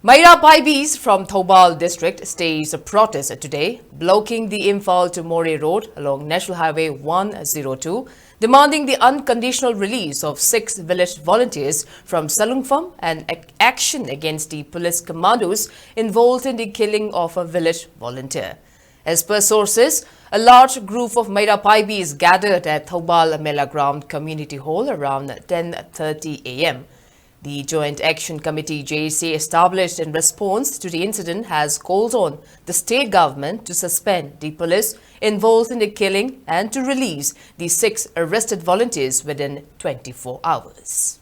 Maira Paibis from Thoubal district staged a protest today, blocking the Imphal to More road along National Highway 102, demanding the unconditional release of 6 village volunteers from Salungpham and action against the police commandos involved in the killing of a village volunteer. As per sources, a large group of Maira Paibis gathered at Thoubal Mela Ground Community Hall around 10:30 a.m. The Joint Action Committee JAC established in response to the incident has called on the state government to suspend the police involved in the killing and to release the 6 arrested volunteers within 24 hours.